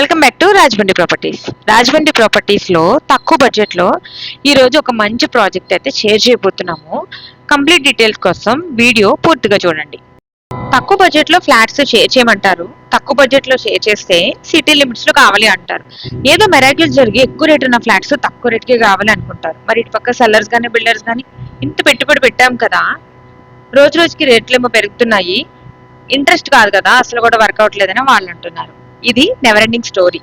Welcome back to Rajahmundry properties. Rajahmundry properties లో తక్కువ budget లో ఈ రోజు ఒక మంచి ప్రాజెక్ట్ అయితే షేర్ చేయబోతున్నాము. కంప్లీట్ డీటెయిల్స్ కోసం వీడియో పూర్తిగా చూడండి. తక్కువ బడ్జెట్ లో ఫ్లాట్స్ షేర్ చేయమంటారు. తక్కువ బడ్జెట్ లో షేర్ చేస్తే సిటీ లిమిట్స్ లో కావాలి అంటారు. ఏదో మెరాకిల్స్ జరిగి ఎక్కువ రేట్ ఉన్న ఫ్లాట్స్ తక్కువ రేట్ కి కావాలి అనుకుంటారు. మరి ఇటు పక్క సెల్లర్స్ కానీ బిల్డర్స్ కానీ ఇంత పెట్టుబడి పెట్టాం కదా, రోజు రోజుకి రేట్లు ఏమో పెరుగుతున్నాయి, ఇంట్రెస్ట్ కాదు కదా అసలు కూడా వర్క్ అవట్లేదని వాళ్ళు అంటున్నారు. ఇది నెవర్ ఎండింగ్ స్టోరీ.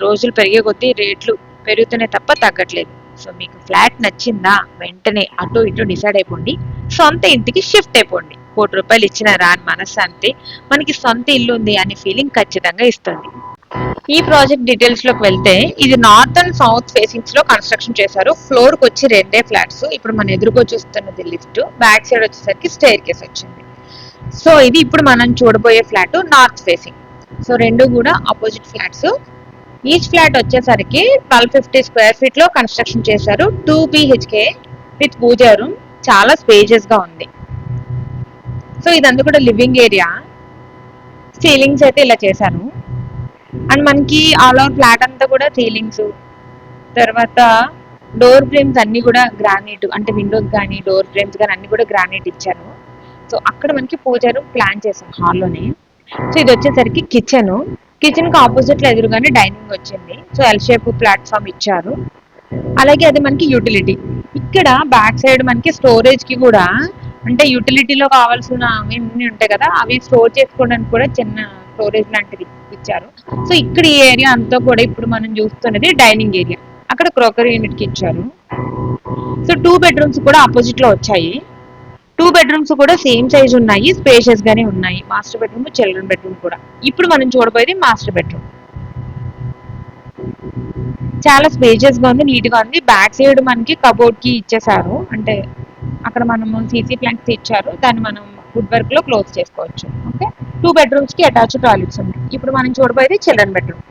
రోజులు పెరిగే కొద్దీ రేట్లు పెరుగుతున్నాయి తప్ప తగ్గట్లేదు. సో మీకు ఫ్లాట్ నచ్చిందా, వెంటనే అటు ఇటు డిసైడ్ అయిపోండి, సొంత ఇంటికి షిఫ్ట్ అయిపోండి. ₹1,00,00,000 ఇచ్చినా రాని మనశ్శాంతి మనకి సొంత ఇల్లు ఉంది అనే ఫీలింగ్ ఖచ్చితంగా ఇస్తుంది. ఈ ప్రాజెక్ట్ డీటెయిల్స్ లోకి వెళ్తే, ఇది నార్త్ అండ్ సౌత్ ఫేసింగ్స్ లో కన్స్ట్రక్షన్ చేశారు. ఫ్లోర్ కి వచ్చి 2 ఫ్లాట్స్. ఇప్పుడు మన ఎదురుగా చూస్తున్నది లిఫ్ట్, బ్యాక్ సైడ్ వచ్చేసరికి స్టైర్ కేస్ వచ్చింది. సో ఇది ఇప్పుడు మనం చూడబోయే ఫ్లాట్ నార్త్ ఫేసింగ్. సో రెండు కూడా ఆపోజిట్ ఫ్లాట్స్. ఈచ్ ఫ్లాట్ వచ్చేసరికి 1250 స్క్వేర్ ఫీట్ లో కన్స్ట్రక్షన్ చేశారు. 2 BHK విత్ పూజా రూమ్. చాలా స్పేజియస్ గా ఉంది. సో ఇదంతా కూడా లివింగ్ ఏరియా. సీలింగ్స్ అయితే ఇలా చేశారు. అండ్ మనకి ఆల్ ఓవర్ ఫ్లాట్ అంతా కూడా సీలింగ్స్, తర్వాత డోర్ ఫ్రేమ్స్ అన్ని కూడా గ్రానైట్, అంటే విండోస్ కానీ డోర్ ఫ్రేమ్స్ కానీ అన్ని కూడా గ్రానైట్ ఇచ్చారు. సో అక్కడ మనకి పూజా రూమ్ ప్లాన్ చేసాం హాల్లోనే. సో ఇది వచ్చేసరికి కిచెన్. కిచెన్ కి ఆపోజిట్ లో ఎదురుగానే డైనింగ్ వచ్చింది. సో ఎల్ షేప్ ప్లాట్ఫామ్ ఇచ్చారు. అలాగే అది మనకి యూటిలిటీ. ఇక్కడ బ్యాక్ సైడ్ మనకి స్టోరేజ్ కి కూడా, అంటే యూటిలిటీలో కావాల్సిన అన్ని ఉంటాయి కదా, అవి స్టోర్ చేసుకోవడానికి కూడా చిన్న స్టోరేజ్ లాంటిది ఇచ్చారు. సో ఇక్కడ ఈ ఏరియా అంతా కూడా ఇప్పుడు మనం చూస్తున్నది డైనింగ్ ఏరియా. అక్కడ క్రోకరీ యూనిట్ కి ఇచ్చారు. సో 2 బెడ్రూమ్స్ కూడా ఆపోజిట్ లో వచ్చాయి. 2 బెడ్రూమ్స్ కూడా సేమ్ సైజ్ ఉన్నాయి, స్పేషియస్ గానే ఉన్నాయి. మాస్టర్ బెడ్రూమ్, చిల్డ్రన్ బెడ్రూమ్ కూడా. ఇప్పుడు మనం చూడబోయేది మాస్టర్ బెడ్రూమ్. చాలా స్పేషియస్ గా ఉంది, నీట్ గా ఉంది. బ్యాక్ సైడ్ మనకి కబోర్డ్ కి ఇచ్చేసారు, అంటే అక్కడ మనము సీసీ ప్లాంక్స్ ఇచ్చారు, దాన్ని మనం వుడ్ వర్క్ లో క్లోజ్ చేసుకోవచ్చు. ఓకే, 2 బెడ్రూమ్స్ కి అటాచ్ టాయిలెట్స్ ఉన్నాయి. ఇప్పుడు మనం చూడబోయేది చిల్డ్రన్ బెడ్రూమ్.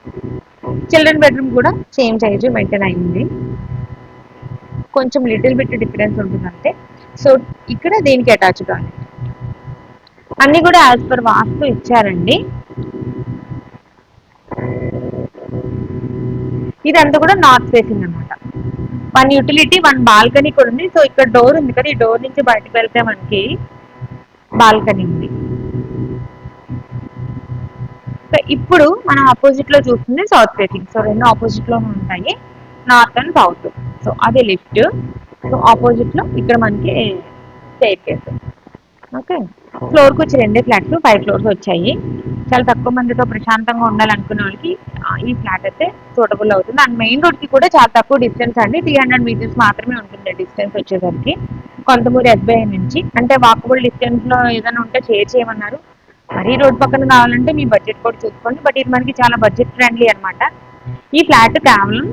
చిల్డ్రన్ బెడ్రూమ్ కూడా సేమ్ సైజ్ మెయింటైన్ అయింది, కొంచెం లిటిల్ బిట్ డిఫరెన్స్ ఉంటుంది అంతే. సో ఇక్కడ దీనికి అటాచ్ టాయిలెట్. అన్ని కూడా యాజ్ పర్ వాస్తు ఇచ్చారండి. ఇదంతా కూడా నార్త్ ఫేసింగ్ అనమాట. 1 యూటిలిటీ, 1 బాల్కనీ కూడా ఉంది. సో ఇక్కడ డోర్ ఉంది కదా, ఈ డోర్ నుంచి బయటకు వెళ్తే మనకి బాల్కనీ ఉంది. సో ఇప్పుడు మనం ఆపోజిట్ లో చూస్తుంది సౌత్ ఫేసింగ్. సో రెండు ఆపోజిట్ లోనే ఉంటాయి, నార్త్ అండ్ సౌత్. సో అదే లిఫ్ట్. సో ఆపోజిట్ లో ఇక్కడ మనకి స్టైర్ కేస్. ఓకే, ఫ్లోర్ కి వచ్చి 2 ఫ్లాట్స్, 5 ఫ్లోర్స్ వచ్చాయి. చాలా తక్కువ మందితో ప్రశాంతంగా ఉండాలనుకునే వాళ్ళకి ఈ ఫ్లాట్ అయితే సూటబుల్ అవుతుంది. అండ్ మెయిన్ రోడ్ కి కూడా చాలా తక్కువ డిస్టెన్స్ అండి, 300 మీటర్స్ మాత్రమే ఉంటుంది డిస్టెన్స్ వచ్చేసరికి. కొంతమూరి SBI నుంచి, అంటే వాకబుల్ డిస్టెన్స్ లో ఏదైనా ఉంటే షేర్ చేయమన్నారు. మరీ రోడ్ పక్కన కావాలంటే మీ బడ్జెట్ కూడా చూసుకోండి. బట్ ఇది మనకి చాలా బడ్జెట్ ఫ్రెండ్లీ అనమాట. ఈ ఫ్లాట్ కేవలం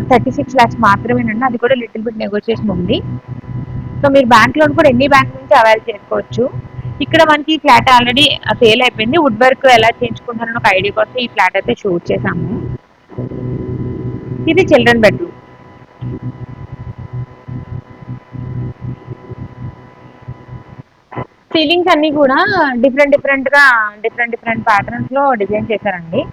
36 lakhs మాత్రమేనండి, అది కూడా లిటిల్ బిట్ నెగోషియేషన్ ఉంది. సో మీరు బ్యాంక్ లోన్ కూడా ఎన్ని బ్యాంక్ నుంచి అవైల్ చేసుకోవచ్చు. ఇక్కడ మనకి ఈ ఫ్లాట్ ఆల్రెడీ సేల్ అయిపోయింది. వుడ్ వర్క్ ఎలా చేయించుకుంటారని ఒక ఐడియా కోసం ఈ ఫ్లాట్ అయితే షూట్ చేసాము. ఇది చిల్డ్రన్ బెడ్రూమ్. సీలింగ్స్ అన్ని కూడా డిఫరెంట్ ప్యాటర్న్స్ లో డిజైన్ చేశారండి.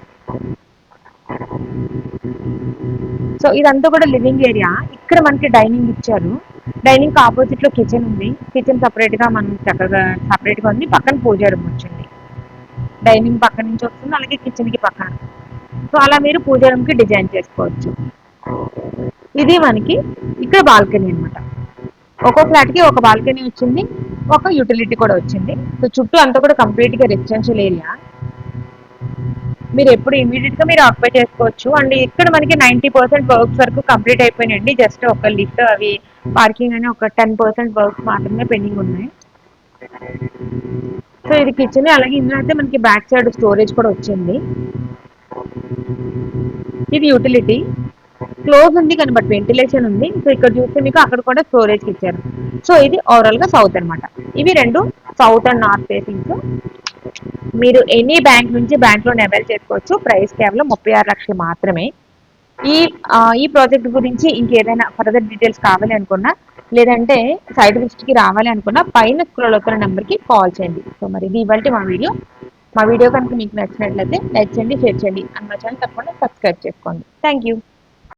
సో ఇదంతా కూడా లివింగ్ ఏరియా. ఇక్కడ మనకి డైనింగ్ ఇచ్చారు. డైనింగ్ ఆపోజిట్ లో కిచెన్ ఉంది. కిచెన్ సపరేట్ గా మనం చక్కగా సపరేట్ గా ఉంది. పక్కన పూజా రూమ్ వచ్చింది. డైనింగ్ పక్కన నుంచి వస్తుంది, అలాగే కిచెన్ కి పక్కన. సో అలా మీరు పూజా రూమ్ కి డిజైన్ చేసుకోవచ్చు. ఇది మనకి ఇక్కడ బాల్కనీ అనమాట. ఒక్కో ఫ్లాట్ కి ఒక బాల్కనీ వచ్చింది, ఒక యూటిలిటీ కూడా వచ్చింది. సో చుట్టూ అంతా కూడా కంప్లీట్ గా రెసిడెన్షియల్ ఏరియా. మీరు ఎప్పుడు ఇమీడియట్ గా మీరు ఆక్యుపై చేసుకోవచ్చు. అండ్ ఇక్కడ మనకి 90% వర్క్స్ వరకు కంప్లీట్ అయిపోయినాయండి. జస్ట్ ఒక లిఫ్ట్, అవి పార్కింగ్ అని ఒక 10% వర్క్స్ మాత్రమే పెండింగ్ ఉన్నాయి. సో ఇది కిచెన్. అలాగే ఇందులో అయితే మనకి బ్యాక్ సైడ్ స్టోరేజ్ కూడా వచ్చింది. ఇది యూటిలిటీ. క్లోజ్ ఉంది కానీ బట్ వెంటిలేషన్ ఉంది. సో ఇక్కడ చూస్తే మీకు అక్కడ కూడా స్టోరేజ్ ఇచ్చారు. సో ఇది ఓవరాల్ గా సౌత్ అనమాట. ఇవి రెండు సౌత్ అండ్ నార్త్ ఫేసింగ్స్. మీరు ఎనీ బ్యాంక్ నుంచి బ్యాంక్ లోన్ అవైల్ చేసుకోవచ్చు. ప్రైస్ కేవలం 36 లక్షలు మాత్రమే. ఈ ప్రాజెక్ట్ గురించి ఇంకేదైనా ఫర్దర్ డీటెయిల్స్ కావాలి అనుకున్నా, లేదంటే సైట్ విజిట్ కి రావాలి అనుకున్నా, పైన స్క్రోల్ అవుతున్న నెంబర్ కి కాల్ చేయండి. సో మరి ఇది ఇవాళ మా వీడియో. మా వీడియో కనుక మీకు నచ్చినట్లయితే లైక్ చేయండి, షేర్ చేయండి అండ్ మా ఛానల్ తప్పకుండా సబ్స్క్రైబ్ చేసుకోండి. Thank you.